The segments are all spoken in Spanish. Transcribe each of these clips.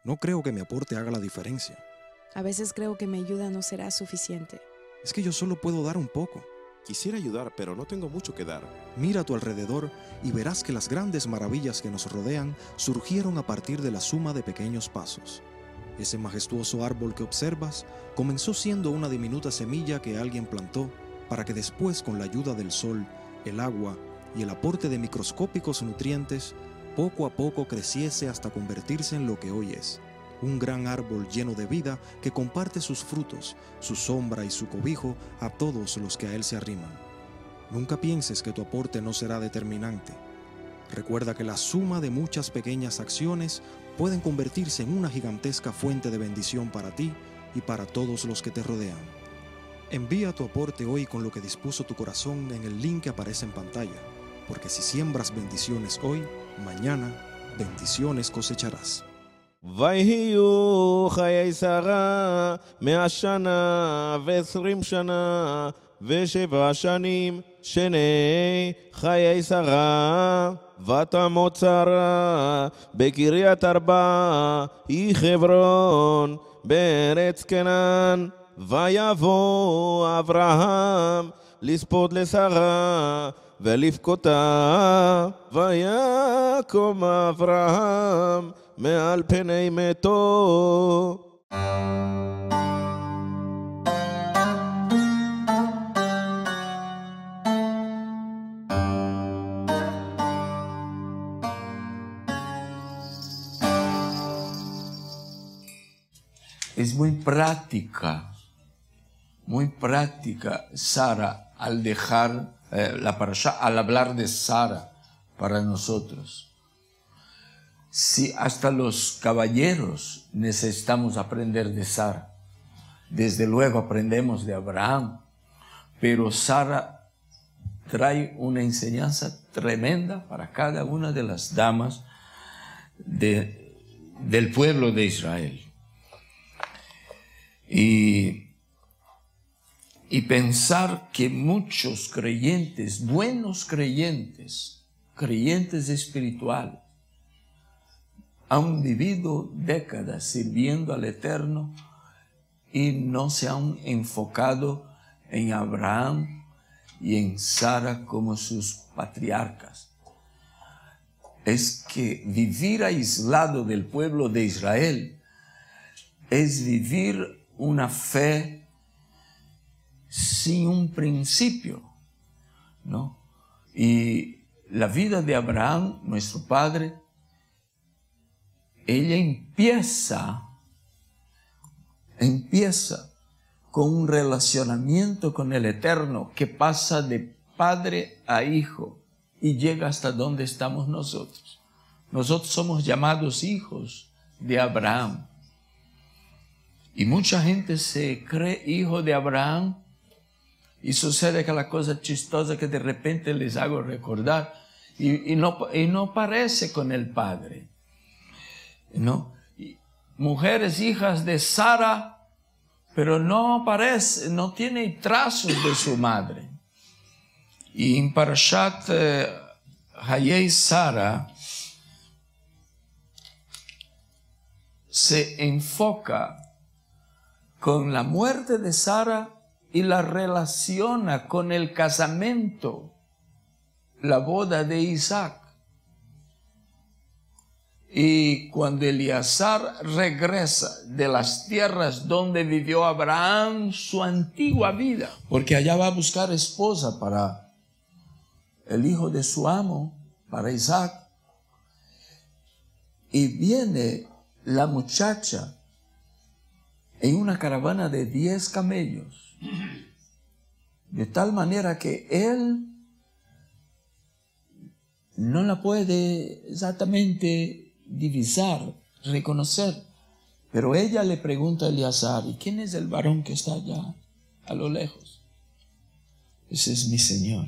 No creo que mi aporte haga la diferencia. A veces creo que mi ayuda no será suficiente. Es que yo solo puedo dar un poco. Quisiera ayudar, pero no tengo mucho que dar. Mira a tu alrededor y verás que las grandes maravillas que nos rodean surgieron a partir de la suma de pequeños pasos. Ese majestuoso árbol que observas comenzó siendo una diminuta semilla que alguien plantó para que después, con la ayuda del sol, el agua y el aporte de microscópicos nutrientes, poco a poco creciese hasta convertirse en lo que hoy es. Un gran árbol lleno de vida que comparte sus frutos, su sombra y su cobijo a todos los que a él se arriman. Nunca pienses que tu aporte no será determinante. Recuerda que la suma de muchas pequeñas acciones pueden convertirse en una gigantesca fuente de bendición para ti y para todos los que te rodean. Envía tu aporte hoy con lo que dispuso tu corazón en el link que aparece en pantalla, porque si siembras bendiciones hoy, mañana bendiciones cosecharás. ויהיו חיי שרה 100 שנה ו20 שנה ו7 שנים שני חיי שרה ותמות שרה בקריית ארבע היא חברון בארץ כנען ויבוא אברהם לספוד לשרה ולבכותה ויקום אברהם מעל פני מתו. Es muy práctica Sara al dejar la parashá, al hablar de Sara para nosotros. Si hasta los caballeros necesitamos aprender de Sara, desde luego aprendemos de Abraham, pero Sara trae una enseñanza tremenda para cada una de las damas del pueblo de Israel. Y pensar que muchos creyentes, buenos creyentes espirituales, han vivido décadas sirviendo al Eterno y no se han enfocado en Abraham y en Sara como sus patriarcas. Es que vivir aislado del pueblo de Israel es vivir una fe sin un principio, ¿no? Y la vida de Abraham, nuestro padre, ella empieza con un relacionamiento con el Eterno que pasa de padre a hijo y llega hasta donde estamos nosotros. Nosotros somos llamados hijos de Abraham. Y mucha gente se cree hijo de Abraham y sucede aquella cosa chistosa que de repente les hago recordar y no parece con el padre, ¿no? Mujeres hijas de Sara, pero no parece, no tiene trazos de su madre. Y en Parashat Hayei Sara se enfoca con la muerte de Sara y la relaciona con el casamiento, la boda de Isaac. Y cuando Eliezer regresa de las tierras donde vivió Abraham su antigua vida, porque allá va a buscar esposa para el hijo de su amo, para Isaac, y viene la muchacha en una caravana de 10 camellos, de tal manera que él no la puede exactamente divisar, reconocer, pero ella le pregunta a Eliezer: ¿y quién es el varón que está allá a lo lejos? Ese es mi Señor,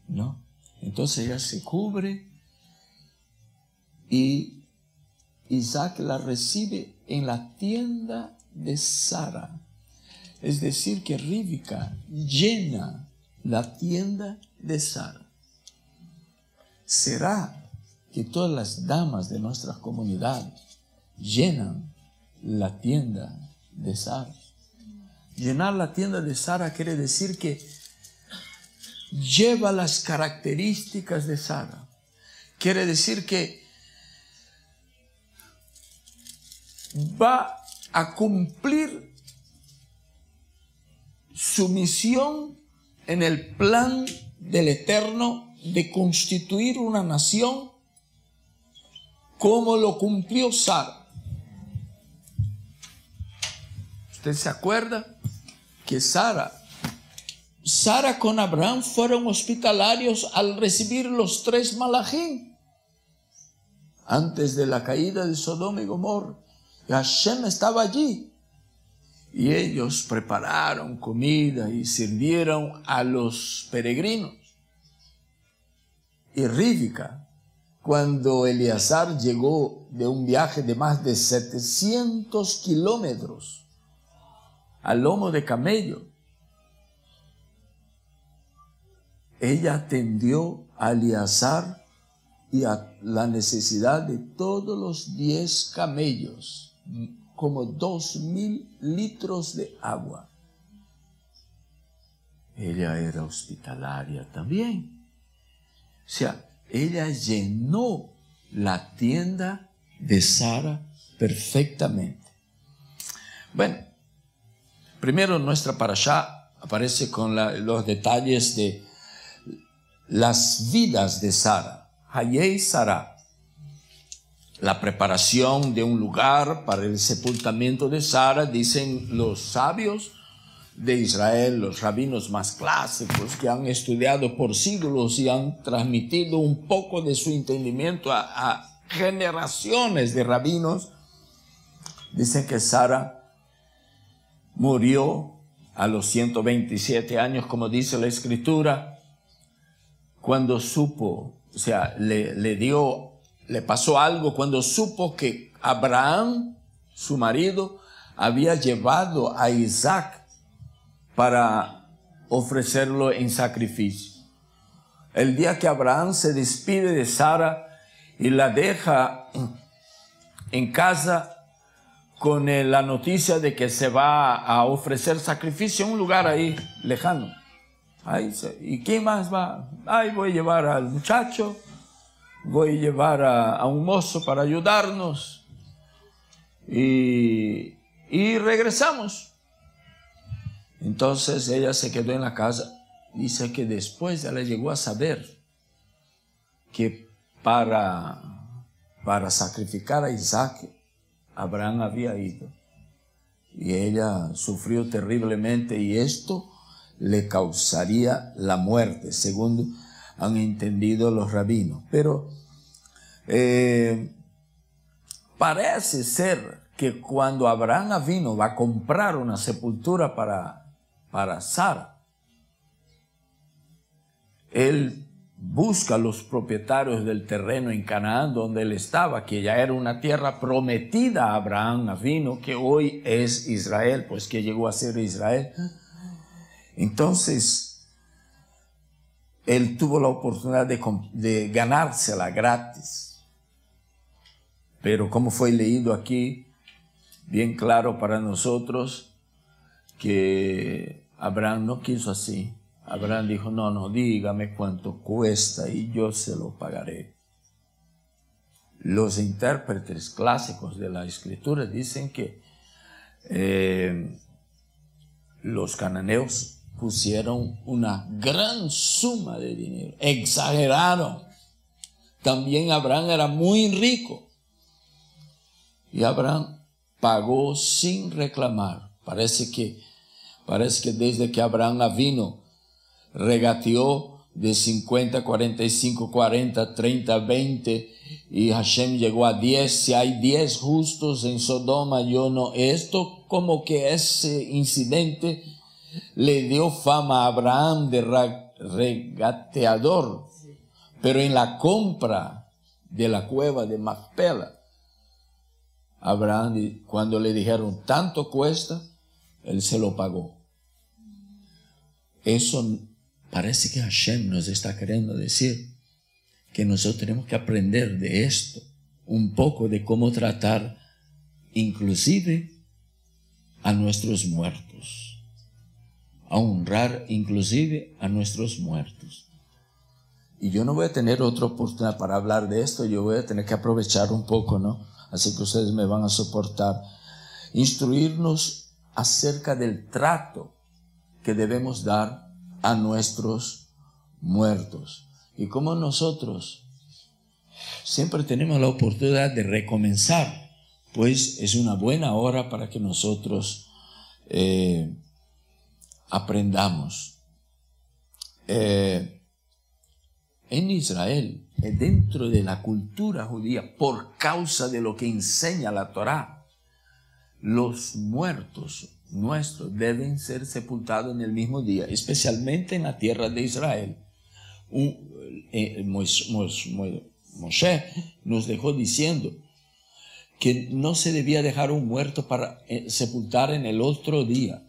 ¿no? Entonces ella se cubre y Isaac la recibe en la tienda de Sara. Es decir, que Rivka llena la tienda de Sara. ¿Será que todas las damas de nuestras comunidades llenan la tienda de Sara. Llenar la tienda de Sara quiere decir que lleva las características de Sara. Quiere decir que va a cumplir su misión en el plan del Eterno de constituir una nación como lo cumplió Sara. ¿Usted se acuerda que Sara con Abraham fueron hospitalarios al recibir los 3 malachim antes de la caída de Sodoma y Gomorra? Y Hashem estaba allí. Y ellos prepararon comida y sirvieron a los peregrinos. Y Rivka, cuando Eleazar llegó de un viaje de más de 700 kilómetros al lomo de camello, ella atendió a Eleazar y a la necesidad de todos los 10 camellos, como 2,000 litros de agua. Ella era hospitalaria también. O sea, ella llenó la tienda de Sara perfectamente. Bueno, primero nuestra parashá aparece con los detalles de las vidas de Sara. Hayei Sara, la preparación de un lugar para el sepultamiento de Sara, dicen los sabios de Israel, los rabinos más clásicos que han estudiado por siglos y han transmitido un poco de su entendimiento a generaciones de rabinos. Dicen que Sara murió a los 127 años, como dice la Escritura, cuando supo, o sea, le pasó algo cuando supo que Abraham, su marido, había llevado a Isaac para ofrecerlo en sacrificio. El día que Abraham se despide de Sara y la deja en casa con la noticia de que se va a ofrecer sacrificio en un lugar ahí lejano. ¿Y quién más va? Voy a llevar al muchacho, voy a llevar a un mozo para ayudarnos y regresamos. Entonces ella se quedó en la casa. Dice que después ella llegó a saber que para sacrificar a Isaac, Abraham había ido. Y ella sufrió terriblemente y esto le causaría la muerte, según han entendido los rabinos. Pero parece ser que cuando Abraham vino va a comprar una sepultura para Sara, él busca a los propietarios del terreno en Canaán donde él estaba, que ya era una tierra prometida a Abraham vino, que hoy es Israel, pues que llegó a ser Israel. Entonces él tuvo la oportunidad de ganársela gratis. Pero como fue leído aquí, bien claro para nosotros, que Abraham no quiso así. Abraham dijo, no, dígame cuánto cuesta y yo se lo pagaré. Los intérpretes clásicos de la Escritura dicen que los cananeos pusieron una gran suma de dinero, exageraron. También Abraham era muy rico y Abraham pagó sin reclamar. Parece que desde que Abraham vino, regateó de 50, 45, 40, 30, 20 y Hashem llegó a 10. Si hay 10 justos en Sodoma, yo no. Esto como que ese incidente le dio fama a Abraham de regateador. Pero en la compra de la cueva de Macpela, Abraham, cuando le dijeron tanto cuesta, él se lo pagó. Eso parece que Hashem nos está queriendo decir que nosotros tenemos que aprender de esto, un poco de cómo tratar inclusive a nuestros muertos. A honrar inclusive a nuestros muertos. Y yo no voy a tener otra oportunidad para hablar de esto, yo voy a tener que aprovechar un poco, ¿no? Así que ustedes me van a soportar. Instruirnos acerca del trato que debemos dar a nuestros muertos. Y como nosotros siempre tenemos la oportunidad de recomenzar, pues es una buena hora para que nosotros aprendamos. En Israel, dentro de la cultura judía, por causa de lo que enseña la Torá, los muertos nuestros deben ser sepultados en el mismo día, especialmente en la tierra de Israel. Moshe nos dejó diciendo que no se debía dejar un muerto para sepultar en el otro día.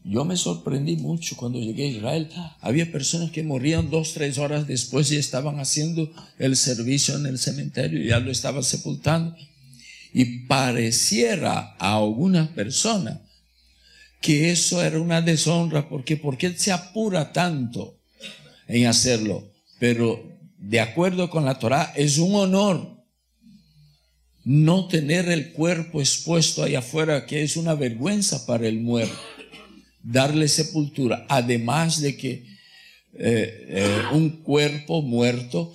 Yo me sorprendí mucho cuando llegué a Israel. Había personas que morían 2-3 horas después y estaban haciendo el servicio en el cementerio y ya lo estaban sepultando. Y pareciera a algunas personas que eso era una deshonra, porque ¿por qué se apura tanto en hacerlo? Pero de acuerdo con la Torá es un honor no tener el cuerpo expuesto allá afuera, que es una vergüenza para el muerto. Darle sepultura, además de que un cuerpo muerto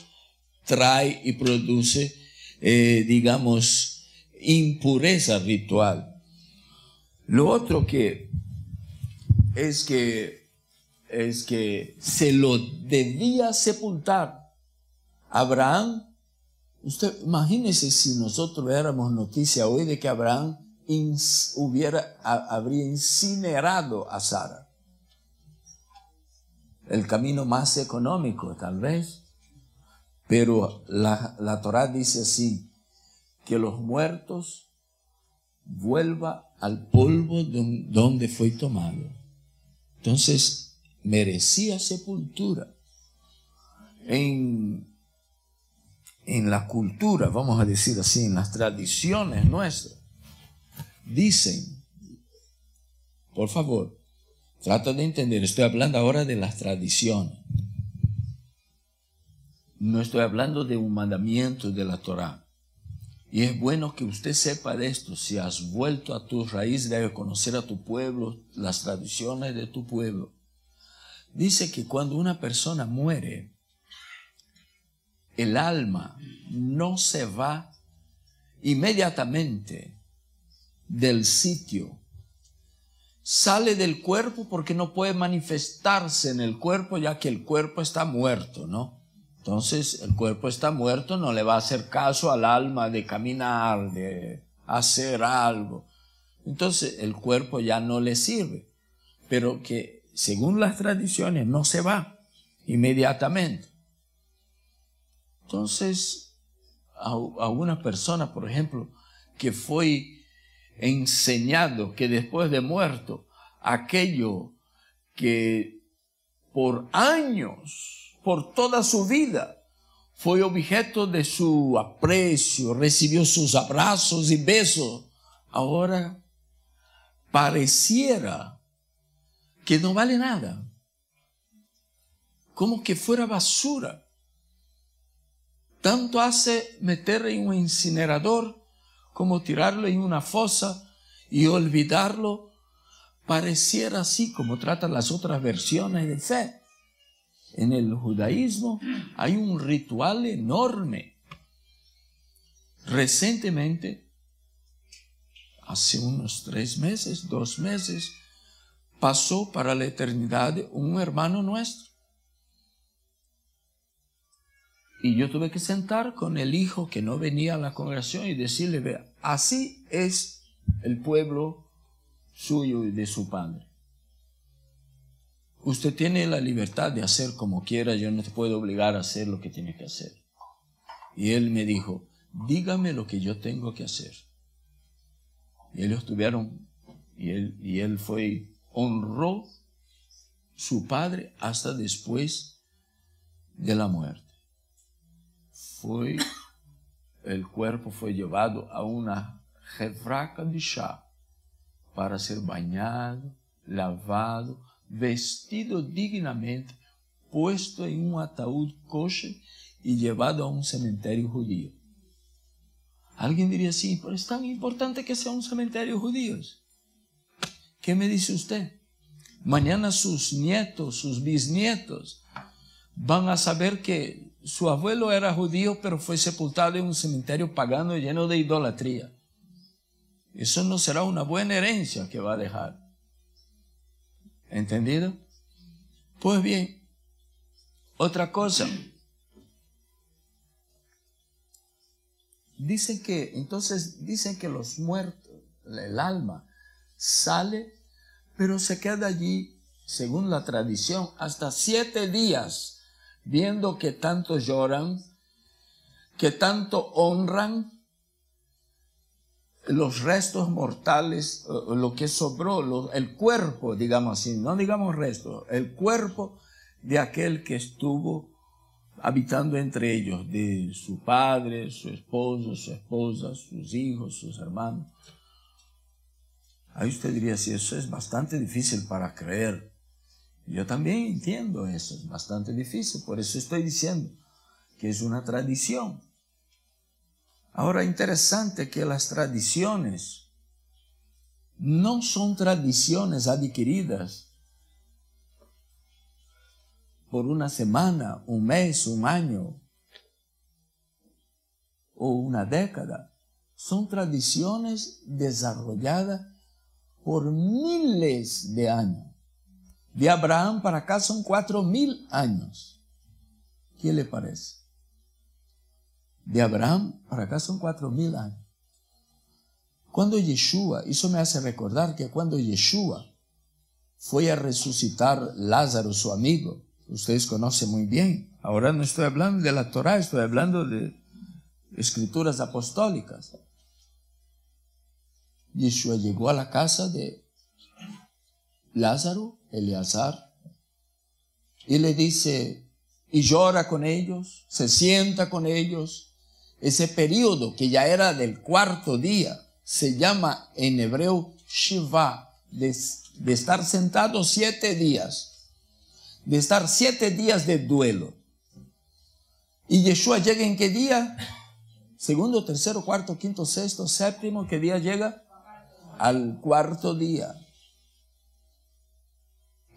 trae y produce, digamos, impureza ritual. Lo otro que es que se lo debía sepultar. Abraham, usted imagínese si nosotros éramos noticia hoy de que Abraham habría incinerado a Sara. El camino más económico, tal vez. Pero la Torá dice así, que los muertos vuelvan al polvo donde fue tomado. Entonces, merecía sepultura. En la cultura, vamos a decir así, en las tradiciones nuestras, dicen, por favor, trata de entender, estoy hablando ahora de las tradiciones. No estoy hablando de un mandamiento de la Torá. Y es bueno que usted sepa de esto. Si has vuelto a tu raíz, debes conocer a tu pueblo, las tradiciones de tu pueblo. Dice que cuando una persona muere, el alma no se va inmediatamente del sitio. Sale del cuerpo porque no puede manifestarse en el cuerpo, ya que el cuerpo está muerto, ¿no? Entonces, el cuerpo está muerto, no le va a hacer caso al alma de caminar, de hacer algo. Entonces, el cuerpo ya no le sirve. Pero que, según las tradiciones, no se va inmediatamente. Entonces, a una persona, por ejemplo, que fue enseñado que después de muerto, aquello que por años, por toda su vida, fue objeto de su aprecio, recibió sus abrazos y besos, ahora pareciera que no vale nada, como que fuera basura. Tanto hace meterlo en un incinerador como tirarlo en una fosa y olvidarlo. Pareciera así como tratan las otras versiones de fe. En el judaísmo hay un ritual enorme. Recientemente, hace unos 3 meses, 2 meses, pasó para la eternidad un hermano nuestro. Y yo tuve que sentar con el hijo que no venía a la congregación y decirle, vea, así es el pueblo suyo y de su padre. Usted tiene la libertad de hacer como quiera, yo no te puedo obligar a hacer lo que tiene que hacer. Y él me dijo, dígame lo que yo tengo que hacer. Y ellos tuvieron, y él honró su padre hasta después de la muerte. El cuerpo fue llevado a una Hevra Kadishah, para ser bañado, lavado, vestido dignamente, puesto en un ataúd kosher y llevado a un cementerio judío. Alguien diría, sí, pero es tan importante que sea un cementerio judío. ¿Qué me dice usted? Mañana sus nietos, sus bisnietos van a saber que su abuelo era judío, pero fue sepultado en un cementerio pagano lleno de idolatría. Eso no será una buena herencia que va a dejar. ¿Entendido? Pues bien, otra cosa. Dicen que los muertos, el alma, sale, pero se queda allí, según la tradición, hasta 7 días, viendo que tanto lloran, que tanto honran los restos mortales, lo que sobró, el cuerpo, digamos así, no digamos restos, el cuerpo de aquel que estuvo habitando entre ellos, de su padre, su esposo, su esposa, sus hijos, sus hermanos. Ahí usted diría, sí, eso es bastante difícil para creer. Yo también entiendo eso, es bastante difícil, por eso estoy diciendo que es una tradición. Ahora, interesante que las tradiciones no son tradiciones adquiridas por una semana, un mes, un año o una década. Son tradiciones desarrolladas por miles de años. De Abraham para acá son 4.000 años. ¿Qué le parece? De Abraham para acá son 4.000 años. Cuando Yeshua, eso me hace recordar que cuando Yeshua fue a resucitar Lázaro, su amigo, ustedes conocen muy bien. Ahora no estoy hablando de la Torá, estoy hablando de escrituras apostólicas. Yeshua llegó a la casa de Lázaro, Eleazar, y le dice, y llora con ellos, se sienta con ellos. Ese periodo que ya era del 4.º día, se llama en hebreo Shiva, de estar sentado 7 días, de estar 7 días de duelo. Y Yeshua llega ¿en qué día? 2º, 3º, 4º, 5º, 6º, 7º, ¿qué día llega? Al 4.º día.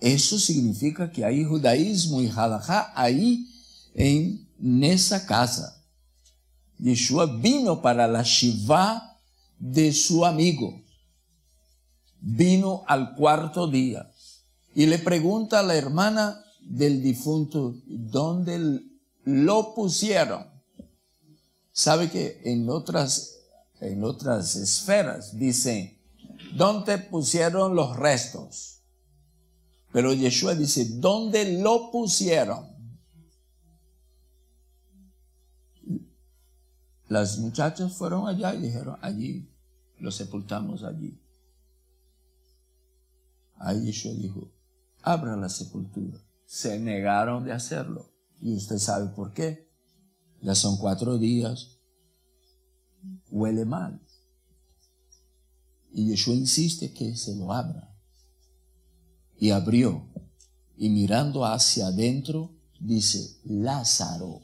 Eso significa que hay judaísmo y halajá ahí en esa casa. Yeshua vino para la Shiva de su amigo. Vino al 4.º día. Y le pregunta a la hermana del difunto, ¿dónde lo pusieron? Sabe que en otras esferas dicen, ¿dónde pusieron los restos? Pero Yeshua dice, ¿dónde lo pusieron? Las muchachas fueron allá y dijeron, allí, lo sepultamos allí. Ahí Yeshua dijo, abra la sepultura. Se negaron de hacerlo. Y usted sabe por qué. Ya son 4 días. Huele mal. Y Yeshua insiste que se lo abra. Y abrió. Y mirando hacia adentro, dice, Lázaro.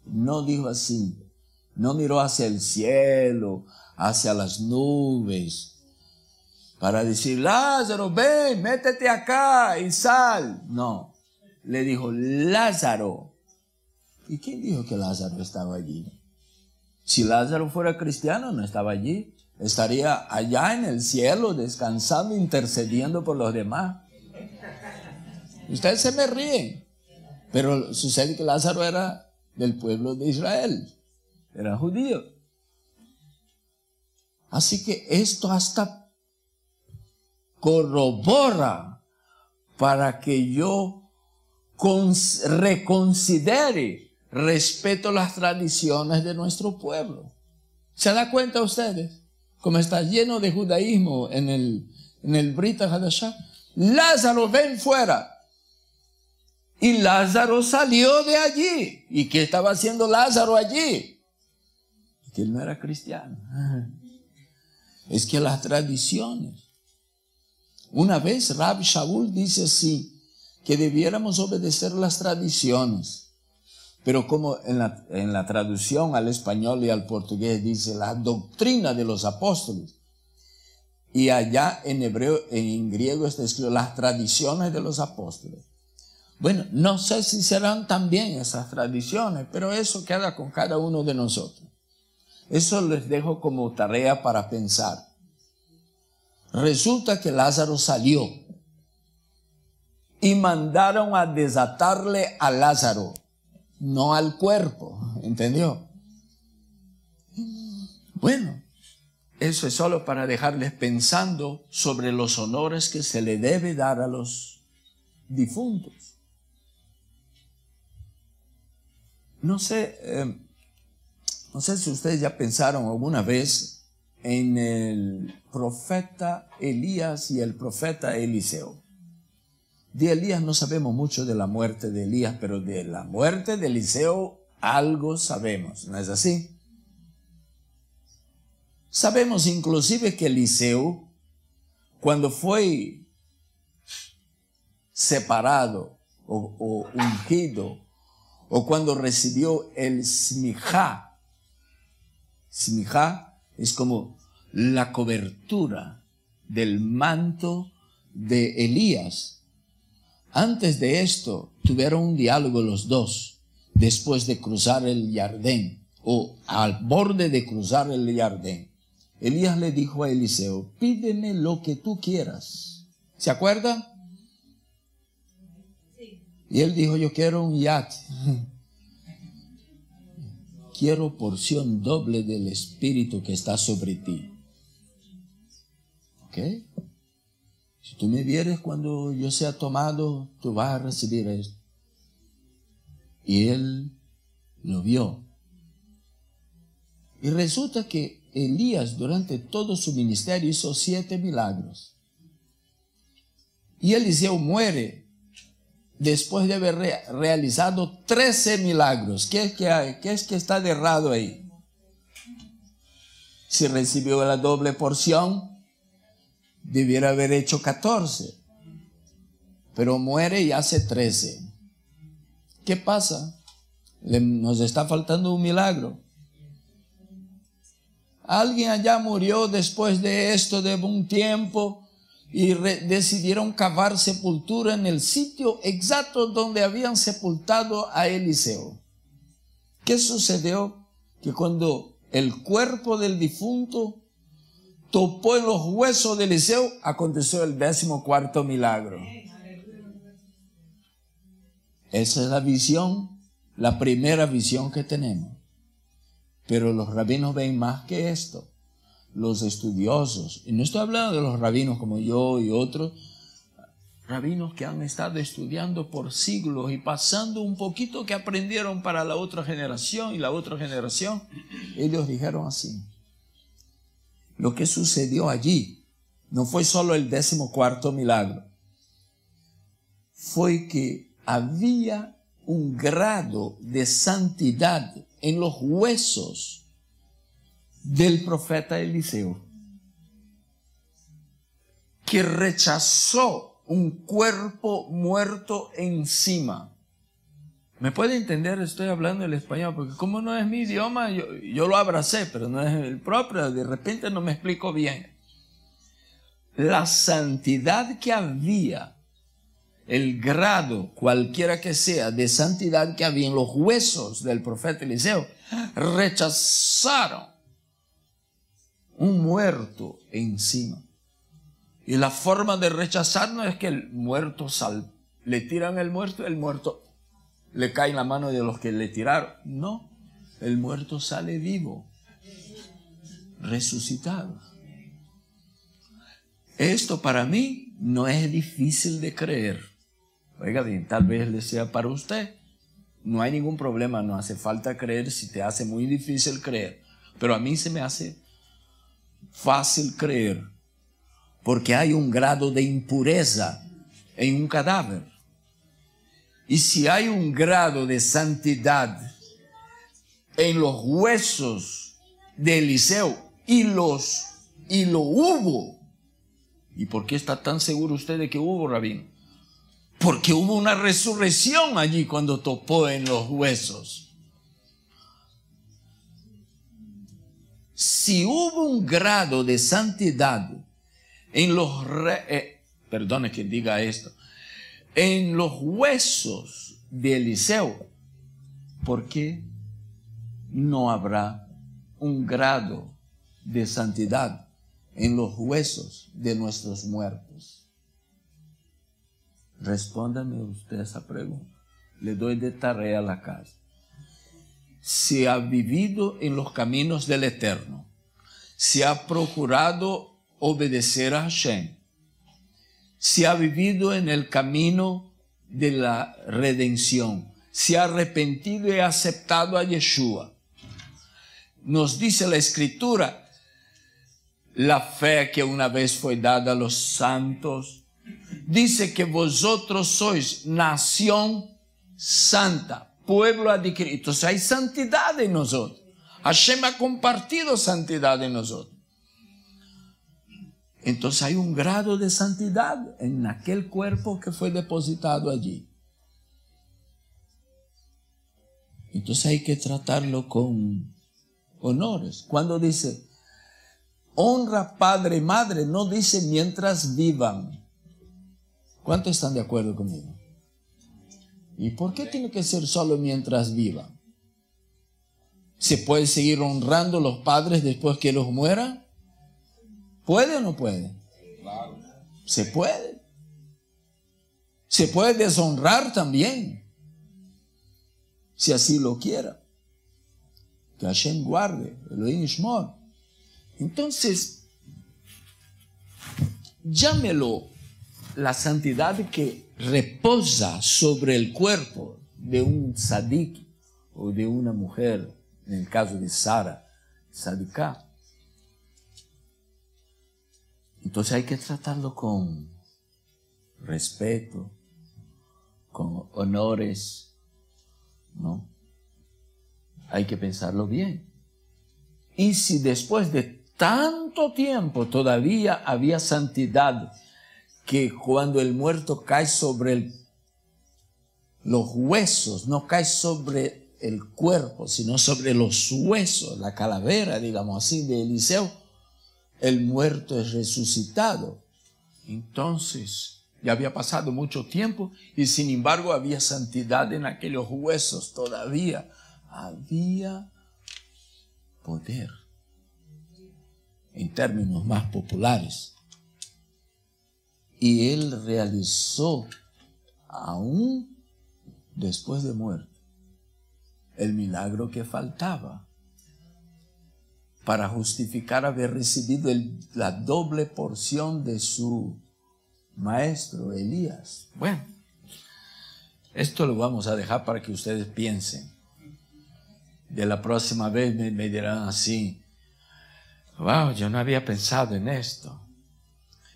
No dijo así. No miró hacia el cielo, hacia las nubes, para decir, Lázaro, ven, métete acá y sal. No, le dijo, Lázaro. ¿Y quién dijo que Lázaro estaba allí? Si Lázaro fuera cristiano, no estaba allí. Estaría allá en el cielo, descansando, intercediendo por los demás. Ustedes se me ríen, pero sucede que Lázaro era del pueblo de Israel. Era judío. Así que esto hasta corrobora para que yo reconsidere, respeto las tradiciones de nuestro pueblo. ¿Se da cuenta ustedes? Como está lleno de judaísmo en el Brit Hadashah. Lázaro, ven fuera. Y Lázaro salió de allí. ¿Y qué estaba haciendo Lázaro allí? Que él no era cristiano. Es que las tradiciones. Una vez Rab Shaul dice así, que debiéramos obedecer las tradiciones. Pero como en la traducción al español y al portugués dice la doctrina de los apóstoles. Y allá en hebreo, en griego está escrito las tradiciones de los apóstoles. Bueno, no sé si serán también esas tradiciones, pero eso queda con cada uno de nosotros. Eso les dejo como tarea para pensar. Resulta que Lázaro salió y mandaron a desatarle a Lázaro, no al cuerpo, ¿entendió? Bueno, eso es solo para dejarles pensando sobre los honores que se le debe dar a los difuntos. No sé si ustedes ya pensaron alguna vez en el profeta Elías y el profeta Eliseo. De Elías no sabemos mucho de la muerte de Elías, pero de la muerte de Eliseo algo sabemos, ¿no es así? Sabemos inclusive que Eliseo, cuando fue separado o ungido, o cuando recibió el smijá es como la cobertura del manto de Elías. Antes de esto, tuvieron un diálogo los dos, después de cruzar el Jordán, o al borde de cruzar el Jordán. Elías le dijo a Eliseo, pídeme lo que tú quieras. ¿Se acuerdan? Y él dijo, yo quiero un yate. Quiero porción doble del Espíritu que está sobre ti. ¿Ok? Si tú me vieres cuando yo sea tomado, tú vas a recibir esto. Y él lo vio. Y resulta que Elías durante todo su ministerio hizo 7 milagros. Y Eliseo muere después de haber realizado 13 milagros. ¿Qué es que está de errado ahí? Si recibió la doble porción, debiera haber hecho 14. Pero muere y hace 13. ¿Qué pasa? Nos está faltando un milagro. Alguien allá murió después de esto de un tiempo y decidieron cavar sepultura en el sitio exacto donde habían sepultado a Eliseo. ¿Qué sucedió? Que cuando el cuerpo del difunto topó en los huesos de Eliseo, aconteció el 14º milagro. Esa es la visión, la primera visión que tenemos. Pero los rabinos ven más que esto. Los estudiosos, y no estoy hablando de los rabinos como yo y otros, rabinos que han estado estudiando por siglos y pasando un poquito que aprendieron para la otra generación y la otra generación, ellos dijeron así: lo que sucedió allí no fue solo el 14º milagro, fue que había un grado de santidad en los huesos del profeta Eliseo, que rechazó un cuerpo muerto encima. ¿Me puede entender? Estoy hablando el español, porque como no es mi idioma, yo lo abracé, pero no es el propio, de repente no me explico bien. La santidad que había, el grado, cualquiera que sea, de santidad que había en los huesos del profeta Eliseo, rechazaron un muerto encima. Y la forma de rechazar no es que el muerto le tiran el muerto le cae en la mano de los que le tiraron. No, el muerto sale vivo, resucitado. Esto para mí no es difícil de creer. Oiga bien, tal vez le sea para usted. No hay ningún problema, no hace falta creer si te hace muy difícil creer. Pero a mí se me hace fácil creer, porque hay un grado de impureza en un cadáver. Y si hay un grado de santidad en los huesos de Eliseo y los Y lo hubo. ¿Y por qué está tan seguro usted de que hubo, rabino? Porque hubo una resurrección allí cuando topó en los huesos. Si hubo un grado de santidad en los, perdone que diga esto, en los huesos de Eliseo, ¿por qué no habrá un grado de santidad en los huesos de nuestros muertos? Respóndame usted esa pregunta. Le doy de tarea a la casa. Si ha vivido en los caminos del Eterno, si ha procurado obedecer a Hashem, si ha vivido en el camino de la redención, si ha arrepentido y aceptado a Yeshua. Nos dice la Escritura, la fe que una vez fue dada a los santos, dice que vosotros sois nación santa, pueblo adquirido. Entonces hay santidad en nosotros. Hashem ha compartido santidad en nosotros. Entonces hay un grado de santidad en aquel cuerpo que fue depositado allí. Entonces hay que tratarlo con honores. Cuando dice honra padre y madre, no dice mientras vivan. ¿Cuántos están de acuerdo conmigo? ¿Y por qué tiene que ser solo mientras vivan? ¿Se puede seguir honrando a los padres después que los mueran? ¿Puede o no puede? Se puede. Se puede deshonrar también, si así lo quiera. Que Hashem guarde, Elohim Yishmor. Entonces, llámelo la santidad que reposa sobre el cuerpo de un tzadik o de una mujer, en el caso de Sara, tzadiká. Entonces hay que tratarlo con respeto, con honores, ¿no? Hay que pensarlo bien. Y si después de tanto tiempo todavía había santidad, que cuando el muerto cae sobre los huesos, no cae sobre el cuerpo, sino sobre los huesos, la calavera, digamos así, de Eliseo, el muerto es resucitado. Entonces, ya había pasado mucho tiempo y sin embargo había santidad en aquellos huesos todavía. Había poder, en términos más populares. Y él realizó, aún después de muerto, el milagro que faltaba para justificar haber recibido la doble porción de su maestro Elías. Bueno, esto lo vamos a dejar para que ustedes piensen. De la próxima vez me dirán así: wow, yo no había pensado en esto.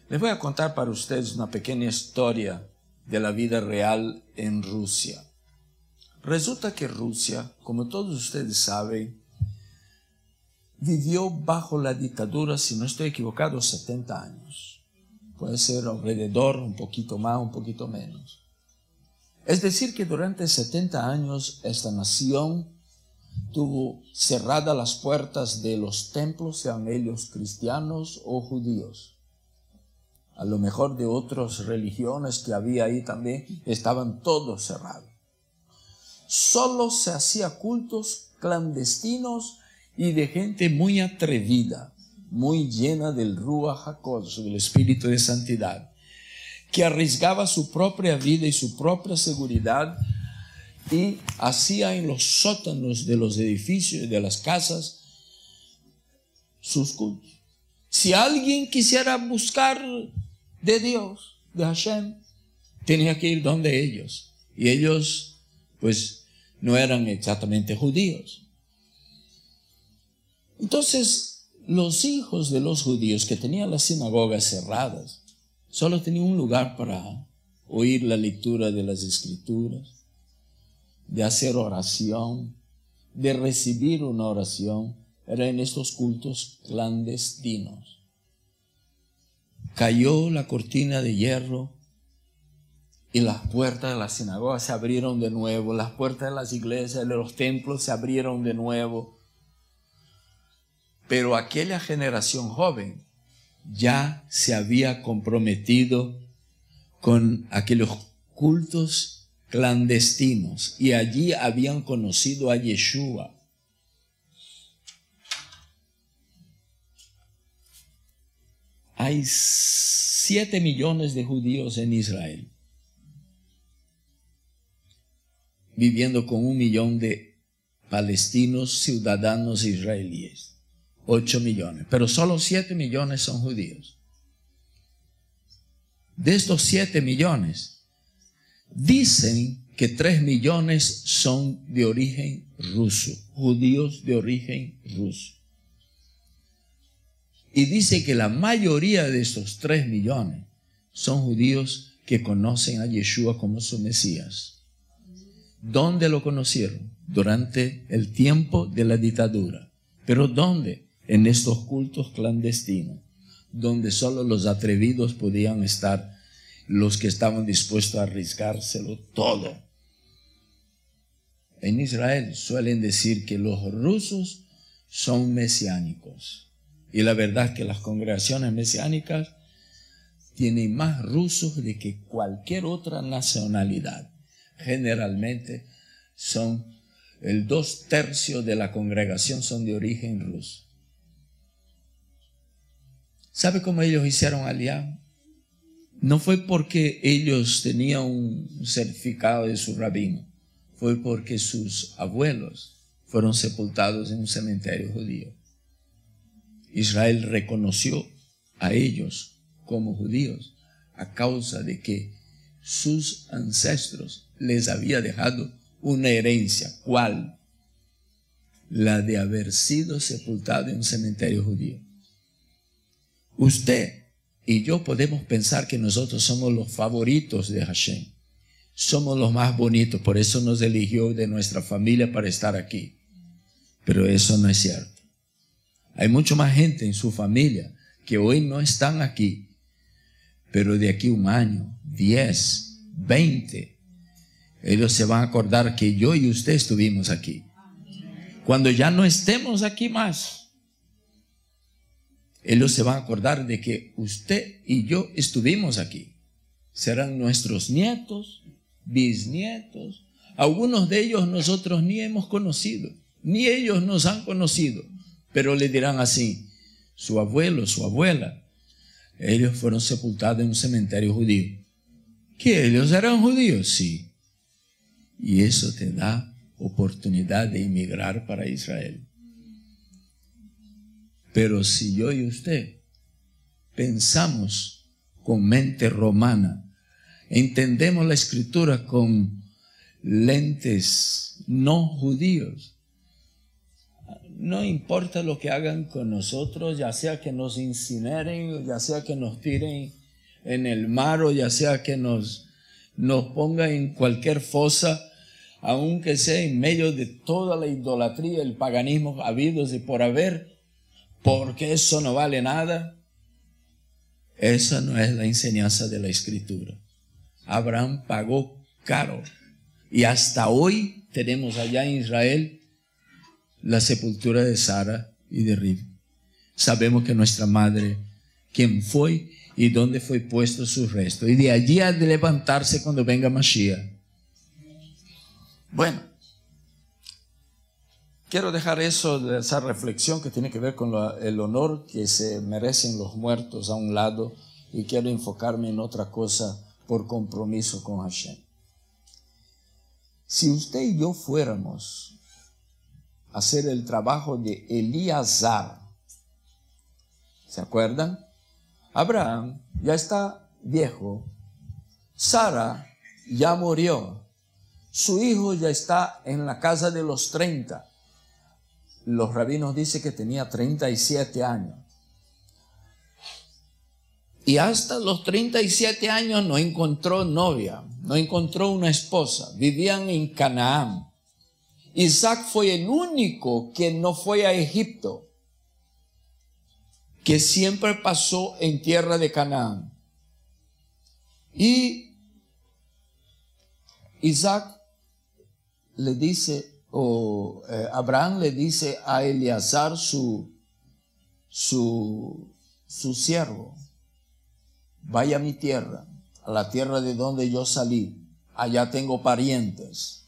Les voy a contar para ustedes una pequeña historia de la vida real en Rusia. Resulta que Rusia, como todos ustedes saben, vivió bajo la dictadura, si no estoy equivocado, 70 años. Puede ser alrededor, un poquito más, un poquito menos. Es decir, que durante 70 años esta nación tuvo cerradas las puertas de los templos, sean ellos cristianos o judíos. A lo mejor de otras religiones que había ahí también, estaban todos cerrados. Solo se hacía cultos clandestinos y de gente muy atrevida, muy llena del Ruach HaKodesh, del espíritu de santidad, que arriesgaba su propia vida y su propia seguridad y hacía en los sótanos de los edificios y de las casas sus cultos. Si alguien quisiera buscar de Dios, de Hashem, tenía que ir donde ellos. Y ellos, pues, no eran exactamente judíos. Entonces, los hijos de los judíos que tenían las sinagogas cerradas, solo tenían un lugar para oír la lectura de las Escrituras, de hacer oración, de recibir una oración, era en estos cultos clandestinos. cayó la cortina de hierro y las puertas de la sinagoga se abrieron de nuevo, las puertas de las iglesias, de los templos se abrieron de nuevo. Pero aquella generación joven ya se había comprometido con aquellos cultos clandestinos y allí habían conocido a Yeshua. Hay 7 millones de judíos en Israel, viviendo con 1 millón de palestinos ciudadanos israelíes. 8 millones, pero solo 7 millones son judíos. De estos 7 millones, dicen que 3 millones son de origen ruso, judíos de origen ruso. Y dice que la mayoría de estos 3 millones son judíos que conocen a Yeshua como su Mesías. ¿Dónde lo conocieron? Durante el tiempo de la dictadura. ¿Pero dónde? En estos cultos clandestinos, donde solo los atrevidos podían estar, los que estaban dispuestos a arriesgárselo todo. En Israel suelen decir que los rusos son mesiánicos. Y la verdad es que las congregaciones mesiánicas tienen más rusos de que cualquier otra nacionalidad. Generalmente son el 2/3 de la congregación son de origen ruso. ¿Sabe cómo ellos hicieron aliyá? No fue porque ellos tenían un certificado de su rabino, fue porque sus abuelos fueron sepultados en un cementerio judío. Israel reconoció a ellos como judíos a causa de que sus ancestros les había dejado una herencia. ¿Cuál? La de haber sido sepultado en un cementerio judío. Usted y yo podemos pensar que nosotros somos los favoritos de Hashem. Somos los más bonitos, por eso nos eligió de nuestra familia para estar aquí. Pero eso no es cierto. Hay mucho más gente en su familia que hoy no están aquí, pero de aquí 1 año, 10, 20, ellos se van a acordar que yo y usted estuvimos aquí. Cuando ya no estemos aquí más, ellos se van a acordar de que usted y yo estuvimos aquí. Serán nuestros nietos, bisnietos. Algunos de ellos nosotros ni hemos conocido, ni ellos nos han conocido. Pero le dirán así: su abuelo, su abuela, ellos fueron sepultados en un cementerio judío. ¿Que ellos eran judíos? Sí. Y eso te da oportunidad de emigrar para Israel. Pero si yo y usted pensamos con mente romana, entendemos la escritura con lentes no judíos, no importa lo que hagan con nosotros, ya sea que nos incineren, ya sea que nos tiren en el mar, o ya sea que nos pongan en cualquier fosa, aunque sea en medio de toda la idolatría, el paganismo habidos y por haber, porque eso no vale nada. Esa no es la enseñanza de la escritura. Abraham pagó caro y hasta hoy tenemos allá en Israel la sepultura de Sara y de Rivka. Sabemos que nuestra madre, quién fue y dónde fue puesto su resto, y de allí ha de levantarse cuando venga Mashiach. Bueno, quiero dejar esa reflexión que tiene que ver con el honor que se merecen los muertos a un lado, y quiero enfocarme en otra cosa por compromiso con Hashem. Si usted y yo fuéramos a hacer el trabajo de Elíasar, ¿se acuerdan? Abraham ya está viejo, Sara ya murió, su hijo ya está en la casa de los 30. Los rabinos dicen que tenía 37 años. Y hasta los 37 años no encontró novia, no encontró una esposa. Vivían en Canaán. Isaac fue el único que no fue a Egipto. que siempre pasó en tierra de Canaán. Y Isaac le dice, Abraham le dice a Eleazar, su siervo: vaya a mi tierra, a la tierra de donde yo salí. Allá tengo parientes.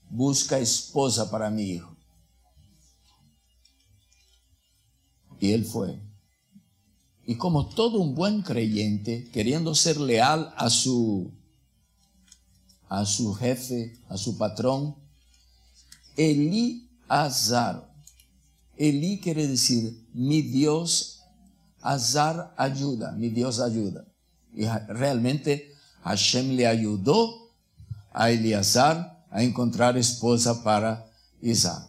Busca esposa para mi hijo. Y él fue. Y como todo un buen creyente, queriendo ser leal a su jefe, a su patrón, Eleazar. Elí quiere decir mi Dios, Azar ayuda, mi Dios ayuda. Y realmente Hashem le ayudó a Eleazar a encontrar esposa para Isaac.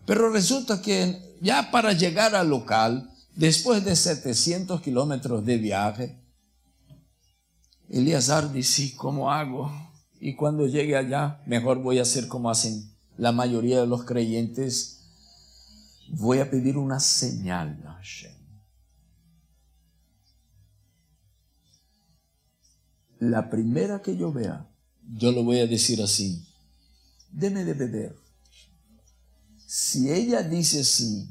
Pero resulta que ya para llegar al local, después de 700 kilómetros de viaje, Eleazar dice: ¿cómo hago? Y cuando llegue allá, mejor voy a hacer como hacen la mayoría de los creyentes: voy a pedir una señal a Hashem. La primera que yo vea, yo le voy a decir así: deme de beber. Si ella dice sí,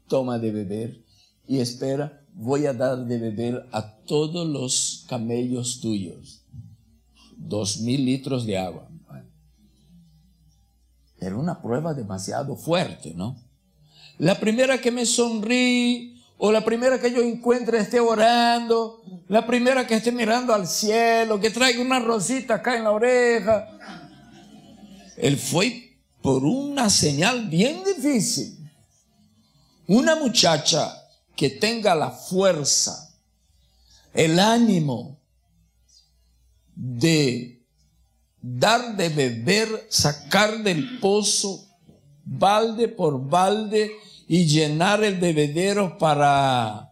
toma de beber, y espera, voy a dar de beber a todos los camellos tuyos. 2000 litros de agua. Era una prueba demasiado fuerte, ¿no? La primera que me sonríe, o la primera que yo encuentre esté orando, la primera que esté mirando al cielo, que traiga una rosita acá en la oreja. Él fue por una señal bien difícil. Una muchacha que tenga la fuerza, el ánimo de dar de beber, sacar del pozo balde por balde y llenar el bebedero para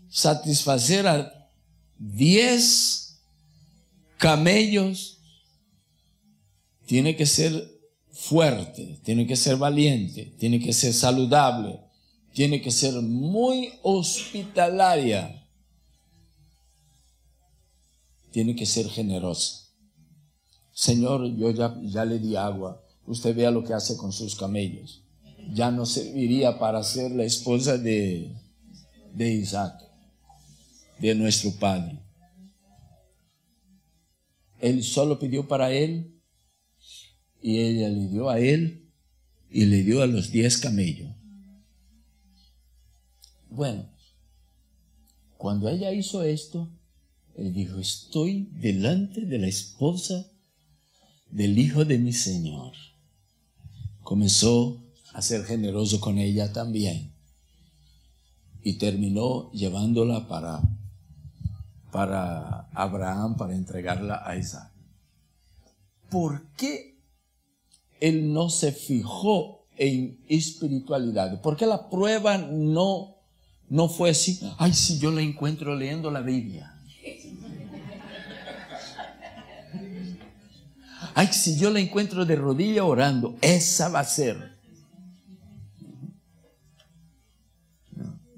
satisfacer a 10 camellos, tiene que ser fuerte, tiene que ser valiente, tiene que ser saludable, tiene que ser muy hospitalaria, tiene que ser generosa. Señor, yo ya le di agua, usted vea lo que hace con sus camellos. Ya no serviría para ser la esposa de Isaac, de nuestro padre. Él solo pidió para él, y ella le dio a él y le dio a los 10 camellos. Bueno, cuando ella hizo esto, él dijo: estoy delante de la esposa del hijo de mi Señor. Comenzó a ser generoso con ella también, y terminó llevándola para Abraham, para entregarla a Isaac. ¿Por qué él no se fijó en espiritualidad? ¿Por qué la prueba no fue así? Ay, si yo la encuentro leyendo la Biblia. Ay, si yo la encuentro de rodilla orando, esa va a ser.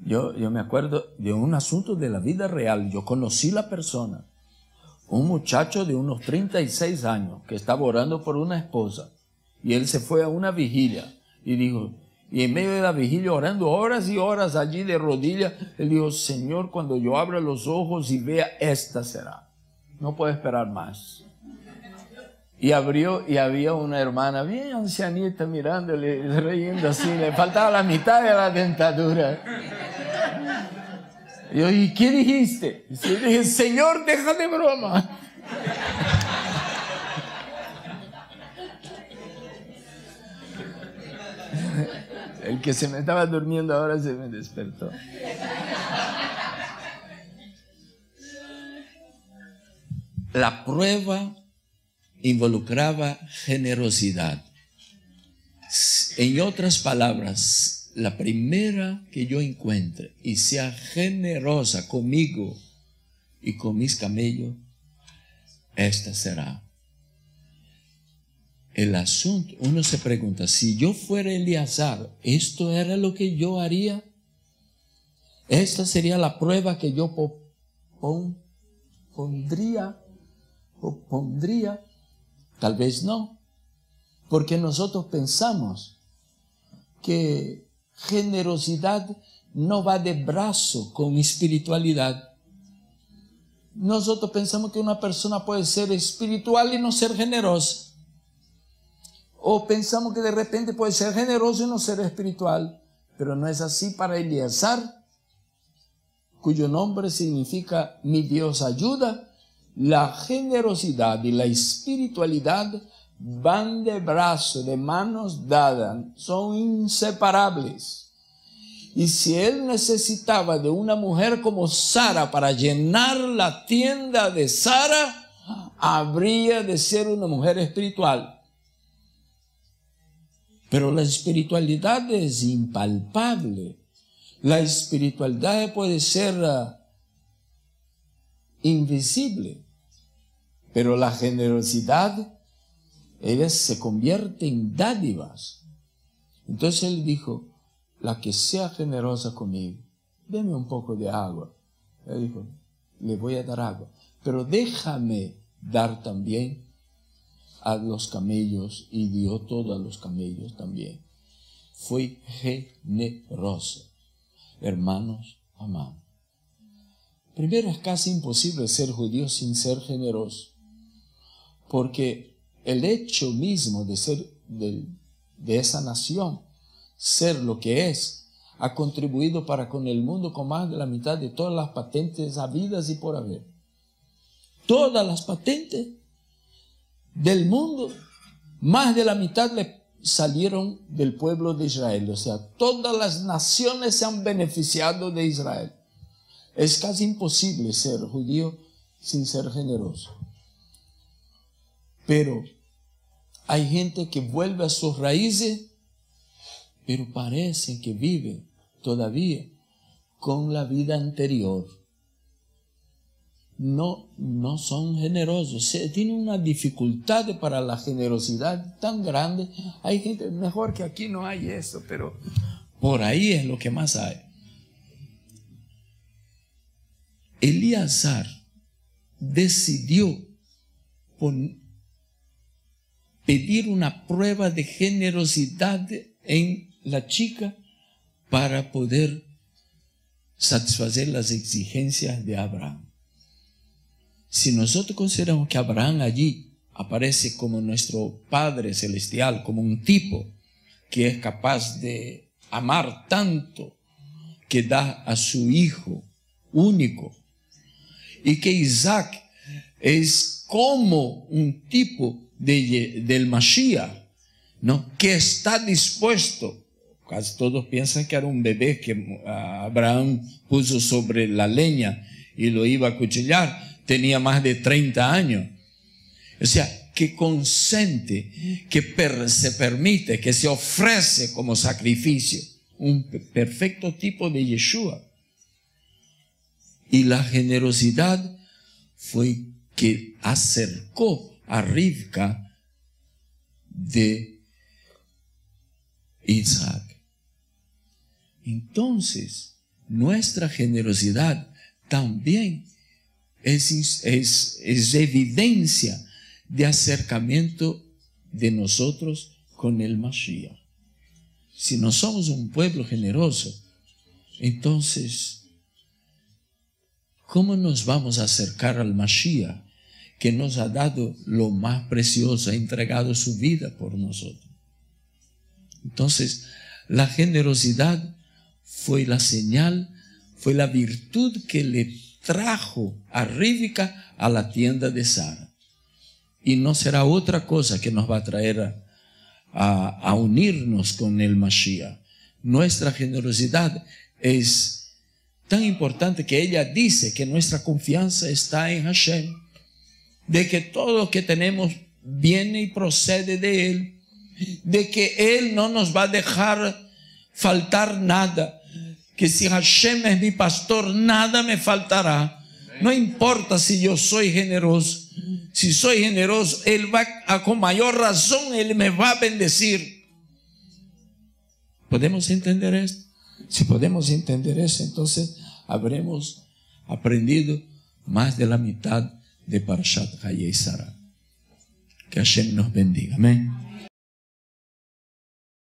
Yo me acuerdo de un asunto de la vida real. Yo conocí la persona, un muchacho de unos 36 años que estaba orando por una esposa, y él se fue a una vigilia y dijo, y en medio de la vigilia orando horas y horas allí de rodillas, él dijo: Señor, cuando yo abra los ojos y vea, esta será. No puedo esperar más. Y abrió, y había una hermana bien ancianita mirándole, riendo así, le faltaba la mitad de la dentadura. Y yo: ¿y qué dijiste? Y yo dije: Señor, deja de broma. El que se me estaba durmiendo ahora se me despertó. La prueba involucraba generosidad. En otras palabras, la primera que yo encuentre y sea generosa conmigo y con mis camellos, esta será. El asunto, uno se pregunta: si yo fuera Eleazar, ¿esto era lo que yo haría? Esta sería la prueba que yo pondría, tal vez no, porque nosotros pensamos que generosidad no va de brazo con espiritualidad. Nosotros pensamos que una persona puede ser espiritual y no ser generosa. O pensamos que de repente puede ser generoso y no ser espiritual. Pero no es así para Eleazar, cuyo nombre significa mi Dios ayuda. La generosidad y la espiritualidad van de brazo, de manos dadas, son inseparables. Y si él necesitaba de una mujer como Sara para llenar la tienda de Sara, habría de ser una mujer espiritual. Pero la espiritualidad es impalpable. La espiritualidad puede ser invisible. Pero la generosidad, ella se convierte en dádivas. Entonces él dijo, la que sea generosa conmigo, deme un poco de agua. Él dijo, le voy a dar agua, pero déjame dar también a los camellos, y dio todo a los camellos también. Fue generoso. Hermanos amados, primero, es casi imposible ser judío sin ser generoso, porque el hecho mismo de ser de esa nación, ser lo que es, ha contribuido para con el mundo con más de la mitad de todas las patentes habidas y por haber. Todas las patentes del mundo, más de la mitad le salieron del pueblo de Israel. O sea, todas las naciones se han beneficiado de Israel. Es casi imposible ser judío sin ser generoso. Pero hay gente que vuelve a sus raíces, pero parece que vive todavía con la vida anterior. No son generosos. Tienen una dificultad para la generosidad tan grande. Hay gente, mejor que aquí no hay eso, pero por ahí es lo que más hay. Eleazar decidió pedir una prueba de generosidad en la chica para poder satisfacer las exigencias de Abraham. Si nosotros consideramos que Abraham allí aparece como nuestro Padre Celestial, como un tipo que es capaz de amar tanto, que da a su hijo único, y que Isaac es como un tipo del Mashiach, ¿no? Que está dispuesto. Casi todos piensan que era un bebé que Abraham puso sobre la leña y lo iba a cuchillar. Tenía más de 30 años. O sea, que consente, que se permite, que se ofrece como sacrificio. Un perfecto tipo de Yeshua. Y la generosidad fue que acercó a Rivka de Isaac. Entonces, nuestra generosidad también es evidencia de acercamiento de nosotros con el Mashiach. Si no somos un pueblo generoso, entonces, ¿cómo nos vamos a acercar al Mashiach, que nos ha dado lo más precioso, ha entregado su vida por nosotros? Entonces, la generosidad fue la señal, fue la virtud que le trajo a Rivka a la tienda de Sara. Y no será otra cosa que nos va a traer a unirnos con el Mashiach. Nuestra generosidad es tan importante que ella dice que nuestra confianza está en Hashem, de que todo lo que tenemos viene y procede de Él, de que Él no nos va a dejar faltar nada, que si Hashem es mi pastor, nada me faltará. No importa si yo soy generoso, si soy generoso, Él va con mayor razón, Él me va a bendecir. ¿Podemos entender esto? Si podemos entender eso, entonces habremos aprendido más de la mitad de Parashat Hayei Sarah. Que Hashem nos bendiga. Amén.